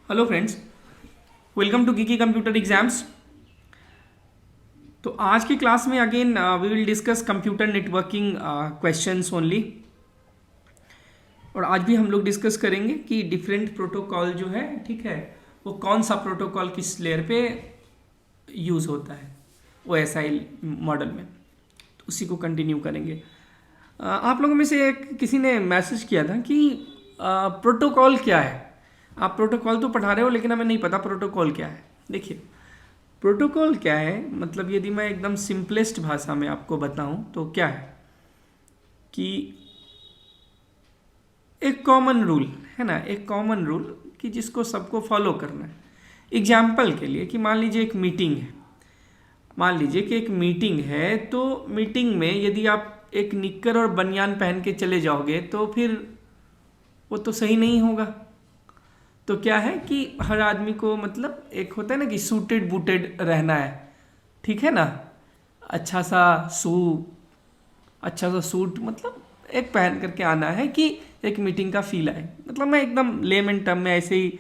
Hello friends, welcome to Geeky computer exams. तो आज की क्लास में again we will discuss computer networking questions only. और आज भी हम लोग डिस्कस करेंगे कि डिफरेंट प्रोटोकॉल जो है, ठीक है, वो कौन सा प्रोटोकॉल किस लेयर पे यूज़ होता है OSI मॉडल में। तो उसी को कंटिन्यू करेंगे। आप लोगों में से किसी ने मैसेज किया था कि प्रोटोकॉल क्या है। आप प्रोटोकॉल तो पढ़ा रहे हो लेकिन हमें नहीं पता प्रोटोकॉल क्या है। देखिए, प्रोटोकॉल क्या है, मतलब यदि मैं एकदम सिंपलेस्ट भाषा में आपको बताऊं तो क्या है कि एक कॉमन रूल है ना, एक कॉमन रूल कि जिसको सबको फॉलो करना है। एग्जाम्पल के लिए कि मान लीजिए एक मीटिंग है, मान लीजिए कि एक मीटिंग है, तो मीटिंग में यदि आप एक निक्कर और बनियान पहन के चले जाओगे तो फिर वो तो सही नहीं होगा। तो क्या है कि हर आदमी को, मतलब एक होता है ना कि सूटेड बूटेड रहना है, ठीक है ना। अच्छा सा सूट मतलब एक पहन करके आना है कि एक मीटिंग का फील आए। मतलब मैं एकदम लेमन टर्म में ऐसे ही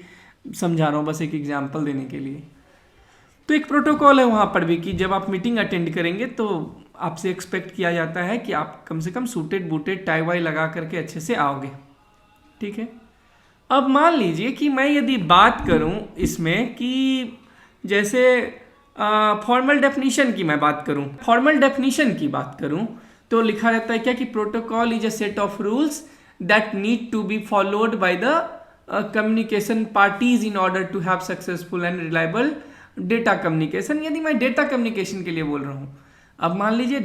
समझा रहा हूँ, बस एक एग्जांपल देने के लिए। तो एक प्रोटोकॉल है वहाँ पर भी कि जब आप मीटिंग अटेंड करेंगे तो आपसे एक्सपेक्ट किया जाता है कि आप कम से कम सूटेड बूटेड टाई वाई लगा करके अच्छे से आओगे, ठीक है। अब मान लीजिए कि मैं यदि बात करूं इसमें कि जैसे फॉर्मल डेफिनेशन की मैं बात करूं, फॉर्मल डेफिनेशन की बात करूं तो लिखा रहता है क्या कि protocol is a set of rules that need to be followed by the communication parties in order to have successful and reliable data communication. यदि मैं डेटा कम्युनिकेशन के लिए बोल रहा हूँ, अब मान लीजिए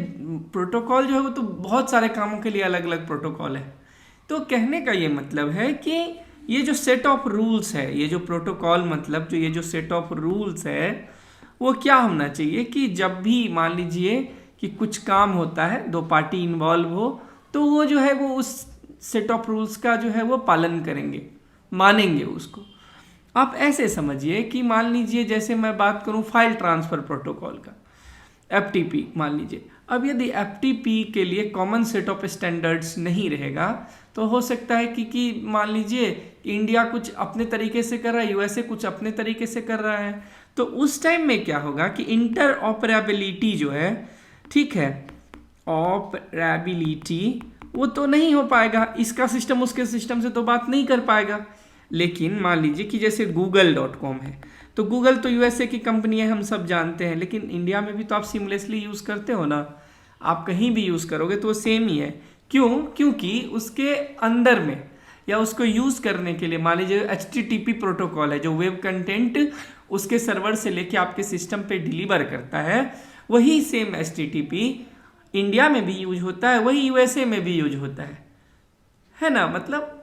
प्रोटोकॉल जो है वो तो बहुत सारे कामों के लिए अलग अलग प्रोटोकॉल है। तो कहने का ये मतलब है कि ये जो सेट ऑफ रूल्स है, ये जो प्रोटोकॉल मतलब जो ये जो सेट ऑफ रूल्स है वो क्या होना चाहिए कि जब भी मान लीजिए कि कुछ काम होता है, दो पार्टी इन्वॉल्व हो, तो वो जो है वो उस सेट ऑफ रूल्स का जो है वो पालन करेंगे, मानेंगे उसको। आप ऐसे समझिए कि मान लीजिए जैसे मैं बात करूं फाइल ट्रांसफर प्रोटोकॉल का, FTP मान लीजिए। अब यदि FTP के लिए कॉमन सेट ऑफ स्टैंडर्ड्स नहीं रहेगा तो हो सकता है कि मान लीजिए इंडिया कुछ अपने तरीके से कर रहा है, USA कुछ अपने तरीके से कर रहा है। तो उस टाइम में क्या होगा कि इंटर ऑपरेबिलिटी जो है, ठीक है, ऑपरेबिलिटी वो तो नहीं हो पाएगा, इसका सिस्टम उसके सिस्टम से तो बात नहीं कर पाएगा। लेकिन मान लीजिए कि जैसे google.com है, तो गूगल तो USA की कंपनी है, हम सब जानते हैं, लेकिन इंडिया में भी तो आप सीमलेसली यूज़ करते हो ना। आप कहीं भी यूज़ करोगे तो वो सेम ही है। क्यों? क्योंकि उसके अंदर में या उसको यूज़ करने के लिए मान लीजिए HTTP प्रोटोकॉल है जो वेब कंटेंट उसके सर्वर से लेके आपके सिस्टम पे डिलीवर करता है, वही सेम HTTP इंडिया में भी यूज होता है, वही USA में भी यूज होता है ना। मतलब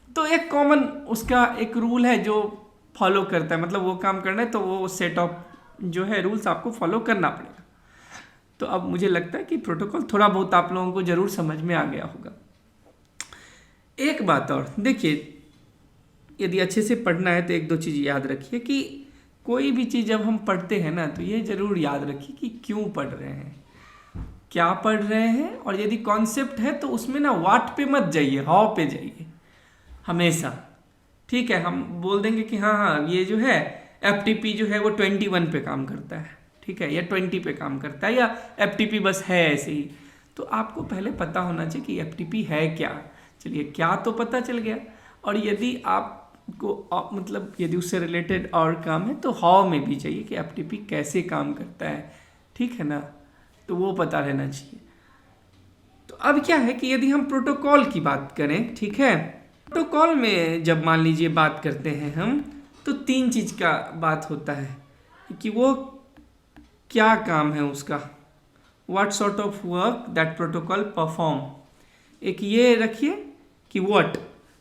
तो एक कॉमन उसका एक रूल है जो फॉलो करता है, मतलब वो काम करना है तो वो सेट ऑफ जो है रूल्स आपको फॉलो करना पड़ेगा। तो अब मुझे लगता है कि प्रोटोकॉल थोड़ा बहुत आप लोगों को जरूर समझ में आ गया होगा। एक बात और देखिए, यदि अच्छे से पढ़ना है तो एक दो चीज़ याद रखिए कि कोई भी चीज़ जब हम पढ़ते हैं ना तो ये जरूर याद रखिए कि क्यों पढ़ रहे हैं, क्या पढ़ रहे हैं। और यदि कॉन्सेप्ट है तो उसमें ना व्हाट पे मत जाइए, हाउ पे जाइए हमेशा, ठीक है। हम बोल देंगे कि हाँ हाँ ये जो है FTP जो है वो 21 पे काम करता है, ठीक है, या 20 पे काम करता है, या FTP बस है ऐसे ही। तो आपको पहले पता होना चाहिए कि FTP है क्या। चलिए, क्या तो पता चल गया। और यदि आपको मतलब यदि उससे रिलेटेड और काम है तो हाउ में भी चाहिए कि FTP कैसे काम करता है, ठीक है ना, तो वो पता रहना चाहिए। तो अब क्या है कि यदि हम प्रोटोकॉल की बात करें, ठीक है, प्रोटोकॉल में जब मान लीजिए बात करते हैं हम तो तीन चीज़ का बात होता है कि वो क्या काम है उसका, what sort of work that protocol perform. एक ये रखिए कि व्हाट,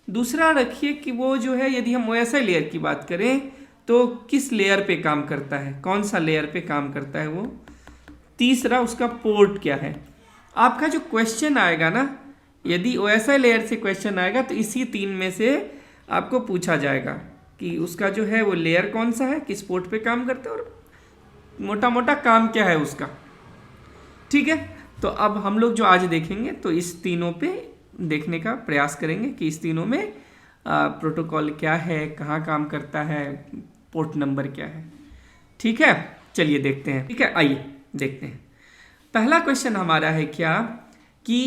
दूसरा रखिए कि वो जो है यदि हम OSI लेयर की बात करें तो किस लेयर पे काम करता है, कौन सा लेयर पे काम करता है वो, तीसरा उसका पोर्ट क्या है। आपका जो क्वेश्चन आएगा ना, यदि OSI लेयर से क्वेश्चन आएगा तो इसी तीन में से आपको पूछा जाएगा कि उसका जो है वो लेयर कौन सा है, किस पोर्ट पे काम करता है और मोटा मोटा काम क्या है उसका, ठीक है। तो अब हम लोग जो आज देखेंगे तो इस तीनों पे देखने का प्रयास करेंगे कि इस तीनों में प्रोटोकॉल क्या है, कहाँ काम करता है, पोर्ट नंबर क्या है। ठीक है, चलिए देखते हैं। ठीक है, आइए देखते हैं। पहला क्वेश्चन हमारा है क्या कि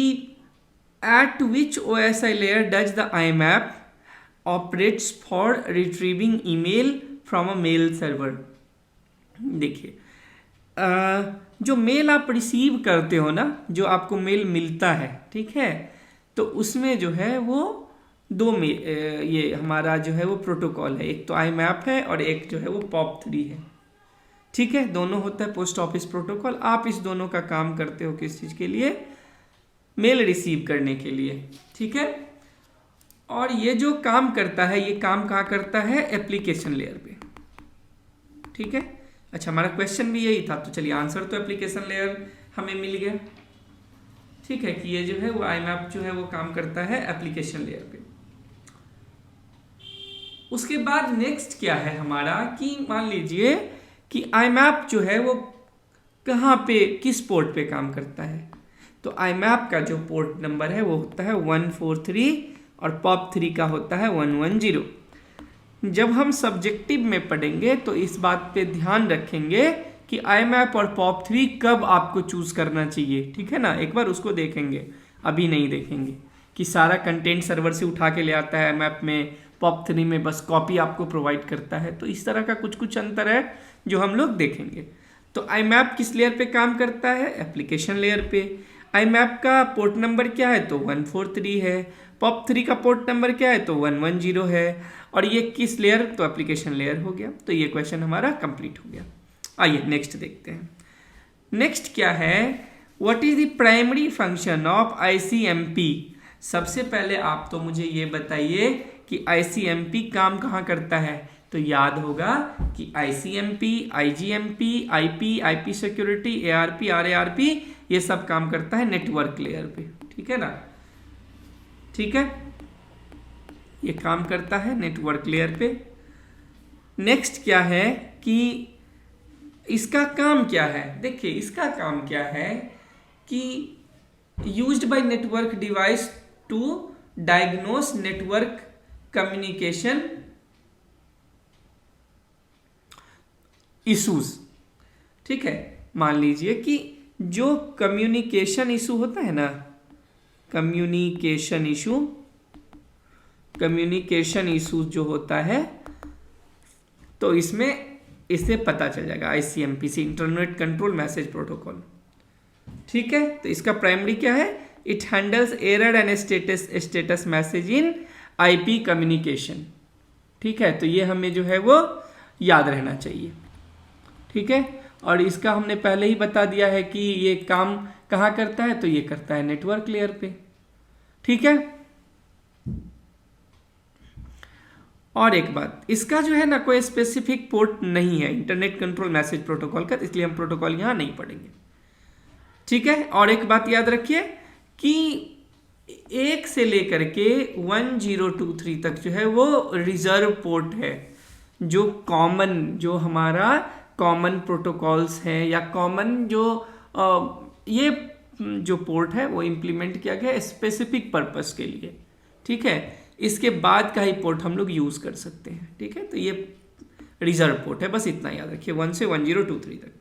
at which OSI layer does the IMAP operates for retrieving email from a mail server. देखिए, जो मेल आप रिसीव करते हो ना, जो आपको मेल मिलता है, ठीक है, तो उसमें जो है वो दो में ये हमारा जो है वो प्रोटोकॉल है, एक तो IMAP है और एक जो है वो POP3 है। ठीक है, दोनों होता है पोस्ट ऑफिस प्रोटोकॉल। आप इस दोनों का काम करते हो किस चीज़ के लिए? मेल रिसीव करने के लिए। ठीक है, और ये जो काम करता है, ये काम कहाँ करता है? एप्लीकेशन लेयर पे। ठीक है, अच्छा, हमारा क्वेश्चन भी यही था, तो चलिए आंसर तो एप्लीकेशन लेयर हमें मिल गया। ठीक है, कि ये जो है वो IMAP जो है वो काम करता है एप्लीकेशन लेयर पे। उसके बाद नेक्स्ट क्या है हमारा कि मान लीजिए कि IMAP जो है वो कहाँ पे, किस पोर्ट पे काम करता है। तो IMAP का जो पोर्ट नंबर है वो होता है 143 और POP3 का होता है 110। जब हम सब्जेक्टिव में पढ़ेंगे तो इस बात पे ध्यान रखेंगे कि IMAP और POP3 कब आपको चूज करना चाहिए। ठीक है ना, एक बार उसको देखेंगे, अभी नहीं देखेंगे कि सारा कंटेंट सर्वर से उठा के ले आता है IMAP में, POP3 में बस कॉपी आपको प्रोवाइड करता है। तो इस तरह का कुछ कुछ अंतर है जो हम लोग देखेंगे। तो IMAP किस लेयर पे काम करता है? एप्लीकेशन लेयर पे। IMAP का पोर्ट नंबर क्या है? तो 143 है। POP3 का पोर्ट नंबर क्या है? तो 110 है। और ये किस लेयर? तो एप्लीकेशन लेयर हो गया। तो ये क्वेश्चन हमारा कंप्लीट हो गया। आइए नेक्स्ट देखते हैं। नेक्स्ट क्या है? What is the primary function of ICMP? सबसे पहले आप तो मुझे ये बताइए कि ICMP काम कहाँ करता है। तो याद होगा कि ICMP, IGMP, IP security, ARP, RARP ये सब काम करता है नेटवर्क लेयर पे। ठीक है ना, ठीक है, ये काम करता है नेटवर्क लेयर पे। नेक्स्ट क्या है कि इसका काम क्या है? देखिए, इसका काम क्या है कि used by network device to diagnose network communication issues. ठीक है, मान लीजिए कि जो कम्युनिकेशन इशू होता है ना, कम्युनिकेशन इशू जो होता है, तो इसमें इससे पता चल जाएगा ICMP से, इंटरनेट कंट्रोल मैसेज प्रोटोकॉल। ठीक है, तो इसका प्राइमरी क्या है? It handles error and status message in IP communication. ठीक है, तो ये हमें जो है वो याद रहना चाहिए। ठीक है, और इसका हमने पहले ही बता दिया है कि ये काम कहाँ करता है, तो ये करता है नेटवर्क लेयर पे। ठीक है, और एक बात, इसका जो है ना कोई स्पेसिफिक पोर्ट नहीं है इंटरनेट कंट्रोल मैसेज प्रोटोकॉल का, इसलिए हम प्रोटोकॉल यहाँ नहीं पढ़ेंगे। ठीक है, और एक बात याद रखिए कि 1 से लेकर के 1023 तक जो है वो रिजर्व पोर्ट है, जो कॉमन, जो हमारा कॉमन प्रोटोकॉल्स हैं या कॉमन जो ये जो पोर्ट है वो इम्प्लीमेंट किया गया स्पेसिफिक पर्पस के लिए। ठीक है, इसके बाद का ही पोर्ट हम लोग यूज कर सकते हैं। ठीक है, तो ये रिजर्व पोर्ट है, बस इतना याद रखिए 1 से 1023 तक।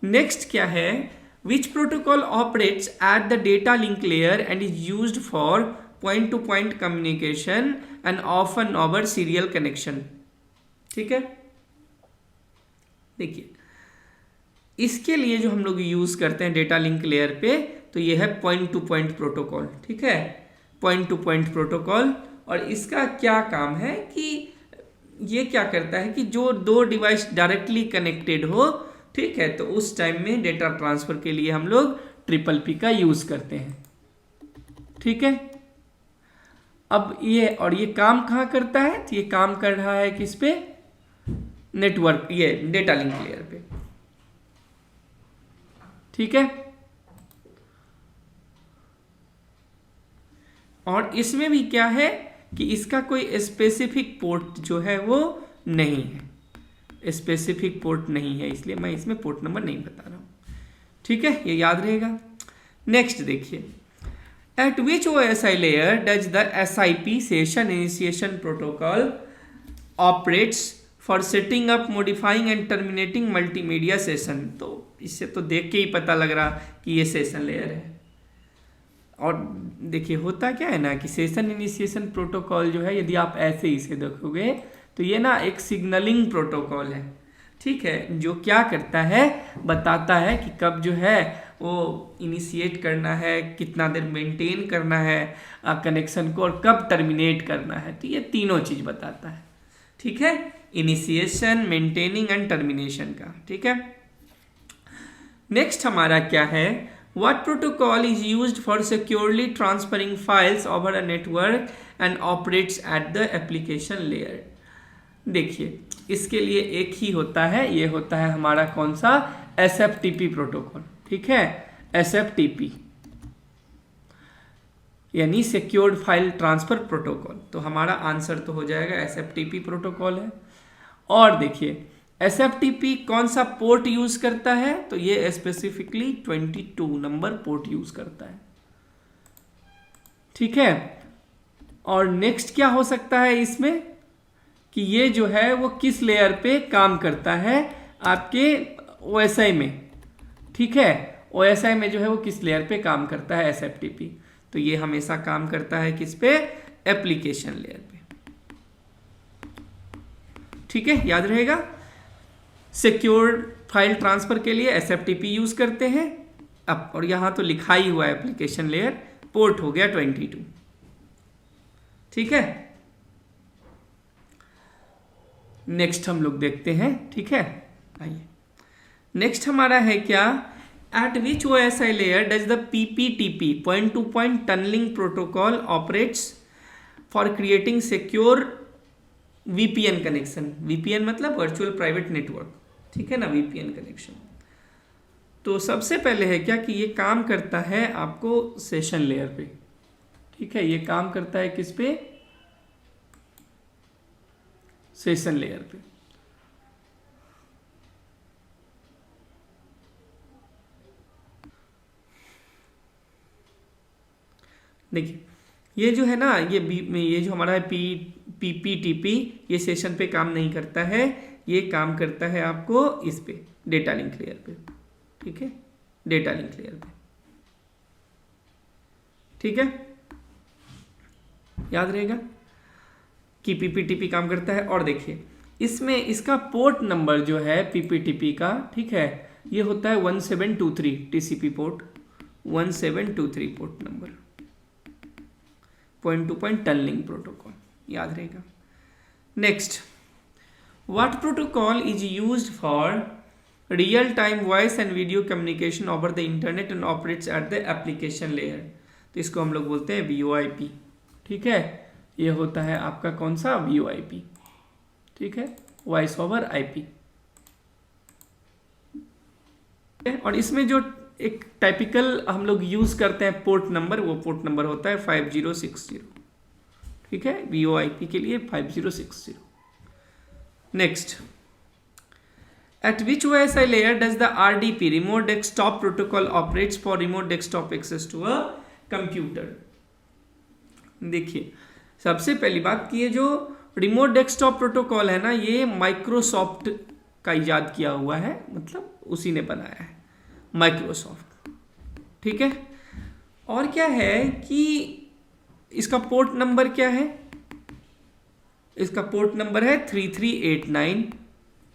नेक्स्ट क्या है? विच protocol operates at the data link layer and is used for point to point communication and often over serial connection. ठीक है, देखिए, इसके लिए जो हम लोग यूज करते हैं डेटा लिंक लेयर पे, तो ये है पॉइंट टू पॉइंट प्रोटोकॉल। ठीक है, पॉइंट टू पॉइंट प्रोटोकॉल, और इसका क्या काम है कि ये क्या करता है कि जो दो डिवाइस डायरेक्टली कनेक्टेड हो, ठीक है, तो उस टाइम में डेटा ट्रांसफर के लिए हम लोग PPP का यूज करते हैं। ठीक है, अब ये, और ये काम कहाँ करता है? तो ये काम कर रहा है किस पे? नेटवर्क, ये डेटा लिंक लेयर पे। ठीक है, और इसमें भी क्या है कि इसका कोई स्पेसिफिक पोर्ट जो है वो नहीं है, स्पेसिफिक पोर्ट नहीं है, इसलिए मैं इसमें पोर्ट नंबर नहीं बता रहा हूं। ठीक है, ये याद रहेगा। नेक्स्ट देखिए, At which OSI layer does the SIP session initiation protocol operates for setting up, modifying and terminating multimedia session? तो इससे तो देख के ही पता लग रहा कि ये सेशन लेयर है। और देखिए होता क्या है ना कि सेशन इनिशिएशन प्रोटोकॉल जो है, यदि आप ऐसे इसे देखोगे तो ये ना एक सिग्नलिंग प्रोटोकॉल है, ठीक है, जो क्या करता है, बताता है कि कब जो है वो इनिशिएट करना है, कितना देर मेंटेन करना है कनेक्शन को, और कब टर्मिनेट करना है। तो ये तीनों चीज बताता है, ठीक है, इनिशिएशन, मेंटेनिंग एंड टर्मिनेशन का, ठीक है। नेक्स्ट हमारा क्या है, what protocol is used for securely transferring files over a network and operates at the application layer. देखिए इसके लिए एक ही होता है, ये होता है हमारा कौन सा, SFTP प्रोटोकॉल, ठीक है, SFTP यानी सिक्योर्ड फाइल ट्रांसफर प्रोटोकॉल। तो हमारा आंसर तो हो जाएगा SFTP प्रोटोकॉल है। और देखिए SFTP कौन सा पोर्ट यूज करता है, तो ये स्पेसिफिकली 22 नंबर पोर्ट यूज करता है, ठीक है। और नेक्स्ट क्या हो सकता है इसमें कि ये जो है वो किस लेयर पे काम करता है आपके OSI में, ठीक है, OSI में जो है वो किस लेयर पे काम करता है SFTP। तो ये हमेशा काम करता है किस पे, एप्लीकेशन लेयर पे, ठीक है, याद रहेगा। सिक्योर फाइल ट्रांसफर के लिए SFTP यूज करते हैं अब, और यहां तो लिखा ही हुआ एप्लीकेशन लेयर, पोर्ट हो गया 22, ठीक है। नेक्स्ट हम लोग देखते हैं, ठीक है, आइए नेक्स्ट हमारा है क्या, at which OSI layer does the PPTP point to point tunnelling protocol operates for creating secure VPN connection. VPN मतलब वर्चुअल प्राइवेट नेटवर्क, ठीक है ना, VPN कनेक्शन। तो सबसे पहले है क्या कि ये काम करता है आपको सेशन लेयर पे, ठीक है, ये काम करता है किस पे, सेशन लेयर पे। देखिए ये जो है ना, ये जो हमारा है PPTP, ये सेशन पे काम नहीं करता है, ये काम करता है आपको इस पे, डेटा लिंक लेयर पे, ठीक है, डेटा लिंक लेयर पे, ठीक है, याद रहेगा कि PPTP काम करता है। और देखिए इसमें इसका पोर्ट नंबर जो है PPTP का, ठीक है, ये होता है 1723 TCP port 1723 port number, point to point tunnelling protocol, याद रहेगा। Next, what protocol is used for real time voice and video communication over the internet and operates at the application layer. तो इसको हम लोग बोलते हैं VoIP, ठीक है, ये होता है आपका कौन सा, VoIP, ठीक है, वॉइस ओवर IP। और इसमें जो एक टाइपिकल हम लोग यूज करते हैं पोर्ट नंबर, वो पोर्ट नंबर होता है 5060, ठीक है, VoIP के लिए 5060। Next, at which OSI layer does the RDP remote desktop protocol operates for remote desktop access to a computer. देखिए सबसे पहली बात कि ये जो रिमोट डेस्कटॉप प्रोटोकॉल है ना, ये माइक्रोसॉफ्ट का इजाद किया हुआ है, मतलब उसी ने बनाया है, माइक्रोसॉफ्ट, ठीक है। और क्या है कि इसका पोर्ट नंबर क्या है, इसका पोर्ट नंबर है 3389,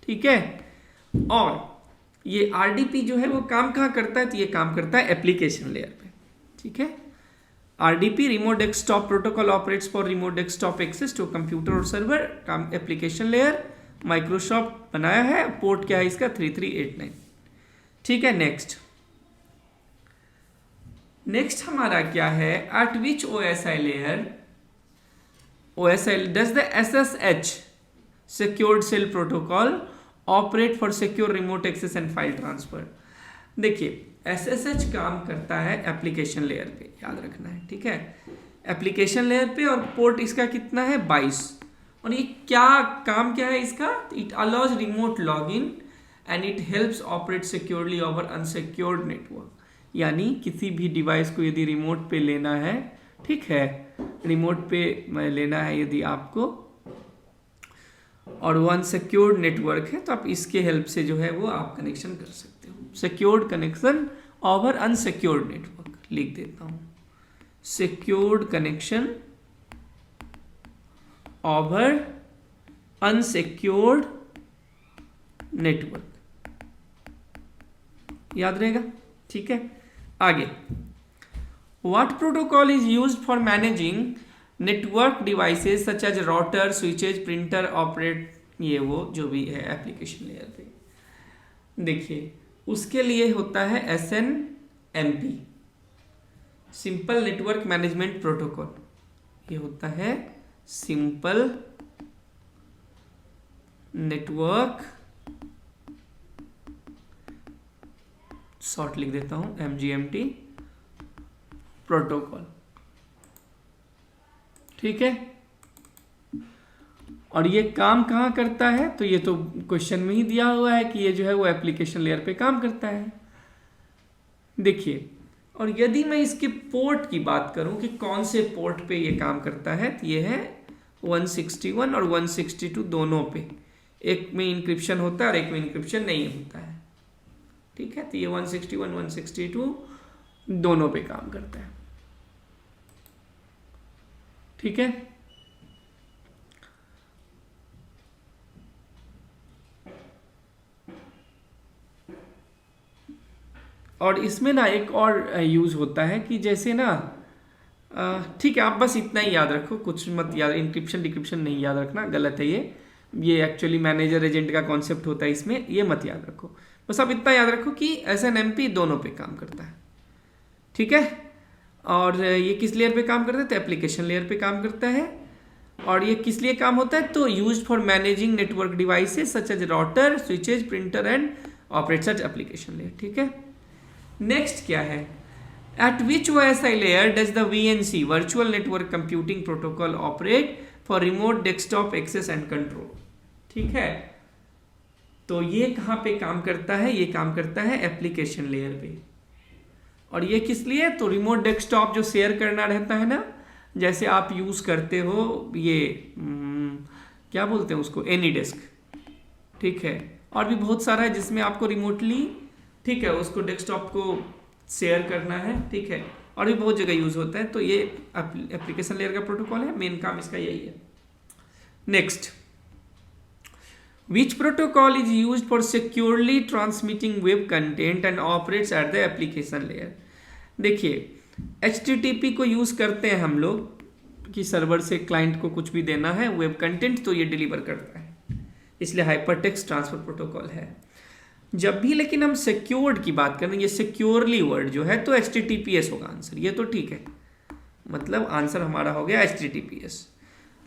ठीक है। और ये RDP जो है वो काम कहाँ करता है, तो ये काम करता है एप्लीकेशन लेयर पे, ठीक है। RDP remote desktop protocol operates for remote desktop access to computer और सर्वर, काम एप्लीकेशन लेयर, माइक्रोसॉफ्ट बनाया है, पोर्ट क्या है इसका 3389, ठीक है। नेक्स्ट हमारा क्या है, at which OSI layer does the SSH secured shell protocol operate for secure remote access and file transfer. देखिए SSH काम करता है एप्लीकेशन लेयर पे, याद रखना है, ठीक है, एप्लीकेशन लेयर पे, और पोर्ट इसका कितना है 22। और ये काम क्या है इसका, it allows remote log in and it helps operate securely over unsecured network. यानी किसी भी डिवाइस को यदि रिमोट पे लेना है, ठीक है, रिमोट पे लेना है यदि आपको, और वो अनसिक्योर्ड नेटवर्क है, तो आप इसके हेल्प से जो है वो आप कनेक्शन कर सकते हो। Secured connection over unsecured network, लिख देता हूँ, secured connection over unsecured network, याद रहेगा, ठीक है। आगे, what protocol is used for managing network devices such as router, switches, printer, operate, ये वो जो भी है एप्लीकेशन लेयर पे, देखिए उसके लिए होता है SNMP, simple network management protocol. ये होता है सिंपल नेटवर्क, शॉर्ट लिख देता हूं MGMT प्रोटोकॉल, ठीक है। और ये काम कहाँ करता है, तो ये तो क्वेश्चन में ही दिया हुआ है कि ये जो है वो एप्लीकेशन लेयर पे काम करता है। देखिए, और यदि मैं इसके पोर्ट की बात करूं कि कौन से पोर्ट पे ये काम करता है, तो ये है 161 और 162 दोनों पे, एक में इंक्रिप्शन होता है और एक में इंक्रिप्शन नहीं होता है, ठीक है। तो ये 161 162 दोनों पे काम करता है, ठीक है। और इसमें ना एक और यूज होता है कि जैसे ना, ठीक है, आप बस इतना ही याद रखो, कुछ मत याद, इंक्रिप्शन डिक्रिप्शन नहीं याद रखना, गलत है ये एक्चुअली मैनेजर एजेंट का कॉन्सेप्ट होता है इसमें, ये मत याद रखो, बस आप इतना याद रखो कि SNMP दोनों पे काम करता है, ठीक है। और ये किस लेयर पे काम करता है, तो एप्लीकेशन लेयर पे काम करता है। और ये किस लिए काम होता है, तो used for managing network devices such as router, switches, printer and operate such application layer, ठीक है। नेक्स्ट क्या है, at which OSI layer does the VNC virtual network computing protocol operate for remote desktop access and control, ठीक है। तो ये कहाँ पे काम करता है, ये काम करता है एप्लीकेशन लेयर पे। और ये किस लिए, तो रिमोट डेस्कटॉप जो शेयर करना रहता है ना, जैसे आप यूज करते हो ये क्या बोलते हैं उसको, AnyDesk, ठीक है। और भी बहुत सारा है जिसमें आपको रिमोटली, ठीक है, उसको डेस्कटॉप को शेयर करना है, ठीक है, और भी बहुत जगह यूज होता है। तो ये एप्लीकेशन लेयर का प्रोटोकॉल है, मेन काम इसका यही है। Next, which protocol is used for securely transmitting web content and operates at the application layer. देखिए, HTTP को यूज करते हैं हम लोग कि सर्वर से क्लाइंट को कुछ भी देना है वेब कंटेंट, तो ये डिलीवर करता है, इसलिए हाइपरटेक्स्ट ट्रांसफर प्रोटोकॉल है। जब भी लेकिन हम सिक्योर्ड की बात करें, ये सिक्योरली वर्ड जो है, तो HTTPS होगा आंसर, ये तो ठीक है, मतलब आंसर हमारा हो गया HTTPS।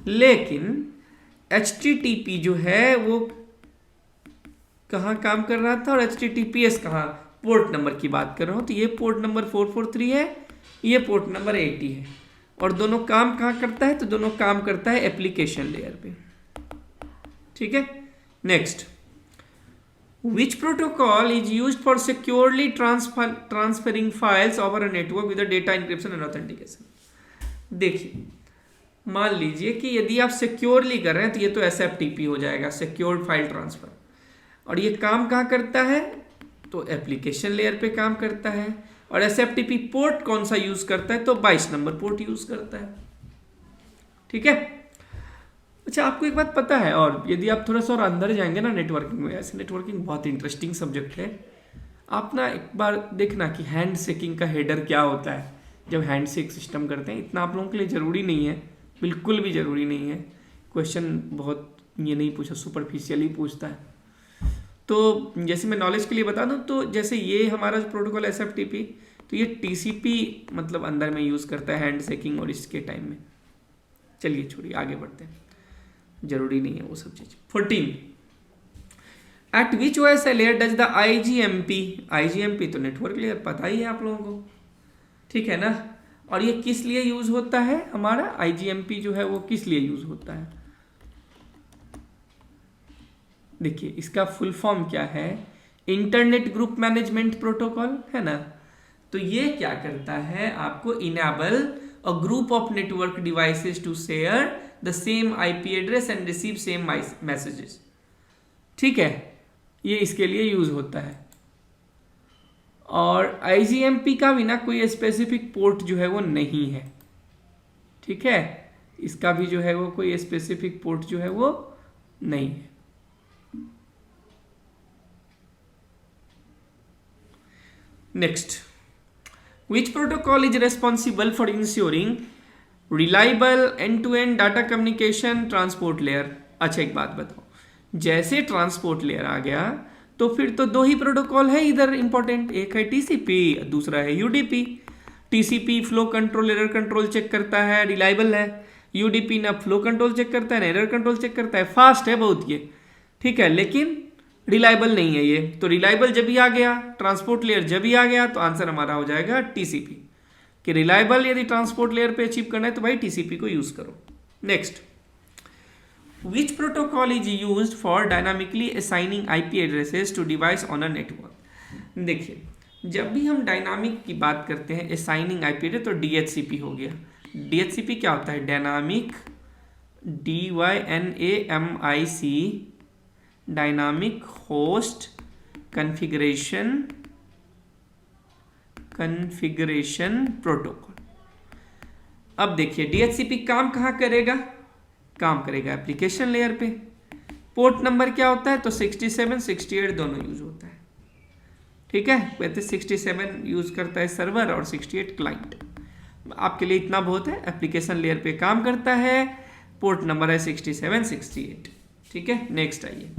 लेकिन HTTP जो है वो कहाँ काम कर रहा था और HTTPS कहाँ, पोर्ट नंबर की बात कर रहा हूँ, तो ये पोर्ट नंबर 443 है, ये पोर्ट नंबर 80 है, और दोनों काम कहाँ करता है, तो दोनों काम करता है एप्लीकेशन लेयर पे, ठीक है। Next, which protocol is used for securely transferring files over a network with a data encryption and authentication। देखिए, मान लीजिए कि यदि आप सिक्योरली कर रहे हैं तो ये तो SFTP हो जाएगा, सिक्योर्ड फाइल ट्रांसफर, और ये काम कहाँ करता है, तो एप्लीकेशन लेयर पे काम करता है। और SFTP पोर्ट कौन सा यूज करता है, तो 22 नंबर पोर्ट यूज करता है, ठीक है। अच्छा, आपको एक बात पता है, और यदि आप थोड़ा सा और अंदर जाएंगे ना नेटवर्किंग में, ऐसे नेटवर्किंग बहुत इंटरेस्टिंग सब्जेक्ट है, आप ना एक बार देखना कि हैंड शेकिंग का हेडर क्या होता है जब हैंड शेक सिस्टम करते हैं। इतना आप लोगों के लिए ज़रूरी नहीं है, बिल्कुल भी ज़रूरी नहीं है, क्वेश्चन बहुत ये नहीं पूछा, सुपरफिशियली पूछता है। तो जैसे मैं नॉलेज के लिए बता दूं, तो जैसे ये हमारा प्रोटोकॉल SFTP, तो ये TCP मतलब अंदर में यूज़ करता है हैंड शेकिंग और इसके टाइम में। चलिए छोड़िए, आगे बढ़ते हैं, जरूरी नहीं है वो सब चीज़। 14, eight which OSI layer does the IGMP तो नेटवर्क लेयर पता ही है आप लोगों को, ठीक है ना। और ये किस लिए यूज होता है, हमारा IGMP जो है वो किस लिए यूज होता है, देखिए इसका फुल फॉर्म क्या है, इंटरनेट ग्रुप मैनेजमेंट प्रोटोकॉल है ना। तो ये क्या करता है, आपको enable a group of network devices to share the same IP address and receive same messages. ठीक है, ये इसके लिए यूज होता है। और आईजीएमपी का भी ना कोई स्पेसिफिक पोर्ट जो है वो नहीं है। ठीक है, इसका भी जो है वो कोई स्पेसिफिक पोर्ट जो है वो नहीं है। Next, which protocol is responsible for ensuring reliable end to end data communication transport layer. अच्छा एक बात बताओ, जैसे ट्रांसपोर्ट लेयर आ गया तो फिर तो दो ही प्रोटोकॉल है इधर इंपॉर्टेंट, एक है टीसीपी, दूसरा है UDP. TCP flow control error control check करता है, रिलायबल है। यूडीपी ना फ्लो कंट्रोल चेक करता है ना एरर कंट्रोल चेक करता है, फास्ट है बहुत ये, ठीक है, लेकिन रिलायबल नहीं है ये। तो रिलायबल जब भी आ गया, ट्रांसपोर्ट लेयर जब भी आ गया, तो आंसर हमारा हो जाएगा टीसीपी। कि रिलायबल यदि ट्रांसपोर्ट लेयर पे अचीव करना है तो भाई टीसीपी को यूज करो। Next, which protocol is used for dynamically assigning IP addresses to device on a network. देखिए, जब भी हम डायनामिक की बात करते हैं असाइनिंग आईपी एड्रेस, तो डीएचसीपी हो गया। डीएचसीपी क्या होता है, dynamic, DYNAMIC, dynamic host configuration protocol. अब देखिए डीएचसीपी काम कहाँ करेगा, काम करेगा एप्लीकेशन लेयर पे। पोर्ट नंबर क्या होता है, तो 67 68 दोनों यूज होता है। ठीक है, वैसे 67 यूज करता है सर्वर और 68 क्लाइंट। आपके लिए इतना बहुत है, एप्लीकेशन लेयर पे काम करता है, पोर्ट नंबर है 67 68। ठीक है, नेक्स्ट आइए,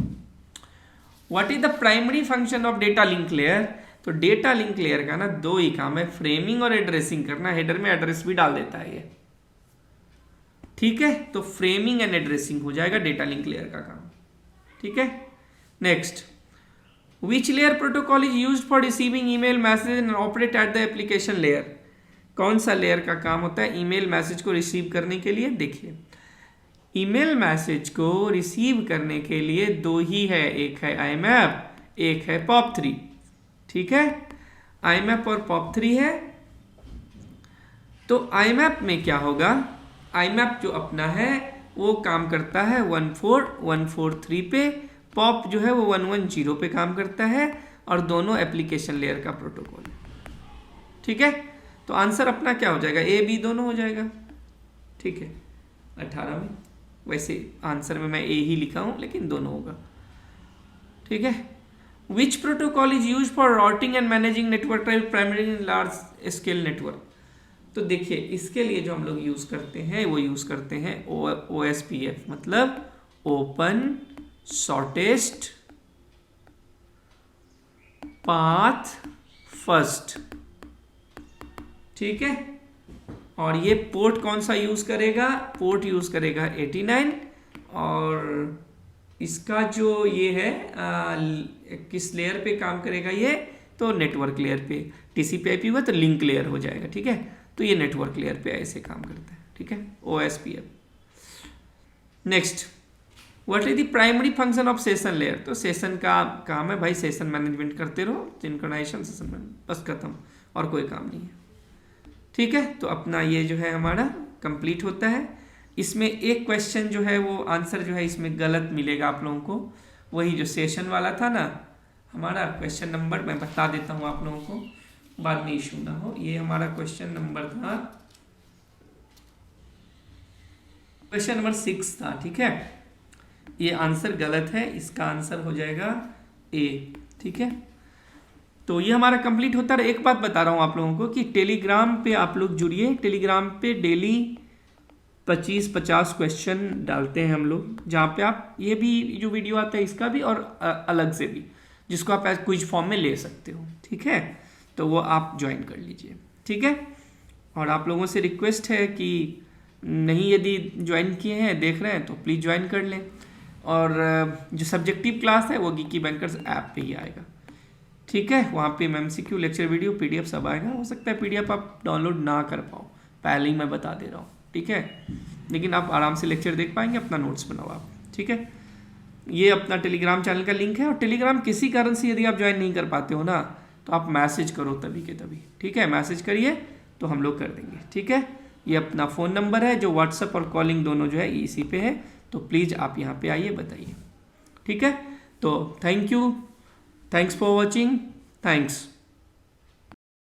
what is the primary function of data link layer. तो डेटा लिंक लेयर का ना दो ही काम है, फ्रेमिंग और एड्रेसिंग करना। हेडर में एड्रेस भी डाल देता है ये। ठीक है, तो फ्रेमिंग एंड एड्रेसिंग हो जाएगा डेटा लिंक लेयर का काम। ठीक है, next, which layer protocol is used for receiving email message and operate at the application layer. कौन सा लेयर का काम होता है ईमेल मैसेज को रिसीव करने के लिए। देखिए, ईमेल मैसेज को रिसीव करने के लिए दो ही है, एक है IMAP, एक है POP3। ठीक है, IMAP और POP3 है। तो IMAP में क्या होगा, IMAP जो अपना है वो काम करता है 14143 पे, POP जो है वो 110 पे काम करता है, और दोनों एप्लीकेशन लेयर का प्रोटोकॉल है। ठीक है, तो आंसर अपना क्या हो जाएगा, A B दोनों हो जाएगा। ठीक है, 18 में, वैसे आंसर में मैं A ही लिखा हूं लेकिन दोनों होगा। ठीक है, विच protocol is use for routing and managing network traffic primary in large scale network. तो देखिए, इसके लिए जो हम लोग यूज करते हैं वो यूज करते हैं OSPF, मतलब ओपन शॉर्टेस्ट पाथ फर्स्ट। ठीक है, और ये पोर्ट कौन सा यूज करेगा, पोर्ट यूज करेगा 89, और इसका जो ये है किस लेयर पे काम करेगा ये, तो नेटवर्क लेयर पे। TCP/IP हुआ तो लिंक लेयर हो जाएगा। ठीक है, तो ये नेटवर्क लेयर पे ऐसे काम करता है। ठीक है, OSPF। Next, what is the primary function of session layer. तो सेशन का काम है भाई, सेशन मैनेजमेंट करते रहो, सिंक्रोनाइजेशन, सेशन मैनेजमेंट, बस खत्म, और कोई काम नहीं है। ठीक है, तो अपना ये जो है हमारा कंप्लीट होता है। इसमें एक क्वेश्चन जो है वो आंसर जो है इसमें गलत मिलेगा आप लोगों को, वही जो सेशन वाला था ना हमारा क्वेश्चन नंबर, मैं बता देता हूँ आप लोगों को, बाद में इशू ना हो। ये हमारा क्वेश्चन नंबर था, क्वेश्चन नंबर 6 था। ठीक है, ये आंसर गलत है, इसका आंसर हो जाएगा A। ठीक है, तो ये हमारा कंप्लीट होता है। एक बात बता रहा हूँ आप लोगों को कि टेलीग्राम पे आप लोग जुड़िए। टेलीग्राम पे डेली 25-50 क्वेश्चन डालते हैं हम लोग, जहाँ पे आप ये भी जो वीडियो आता है इसका भी और अलग से भी, जिसको आप क्विज फॉर्म में ले सकते हो। ठीक है, तो वो आप ज्वाइन कर लीजिए। ठीक है, और आप लोगों से रिक्वेस्ट है कि नहीं, यदि ज्वाइन किए हैं देख रहे हैं तो प्लीज़ ज्वाइन कर लें। और जो सब्जेक्टिव क्लास है वो गीकी बैंकर्स ऐप पे ही आएगा। ठीक है, वहाँ पे MCQ लेक्चर वीडियो PDF सब आएगा। हो सकता है PDF आप डाउनलोड ना कर पाओ, पहले ही मैं बता दे रहा हूँ। ठीक है, लेकिन आप आराम से लेक्चर देख पाएंगे, अपना नोट्स बनाओ आप। ठीक है, ये अपना टेलीग्राम चैनल का लिंक है। और टेलीग्राम किसी कारण से यदि आप ज्वाइन नहीं कर पाते हो ना, तो आप मैसेज करो तभी के तभी, ठीक है, मैसेज करिए तो हम लोग कर देंगे, ठीक है। ये अपना फ़ोन नंबर है जो व्हाट्सअप और कॉलिंग दोनों जो है इसी पे है, तो प्लीज़ आप यहाँ पे आइए, बताइए, ठीक है। तो thank you, thanks for watching, thanks.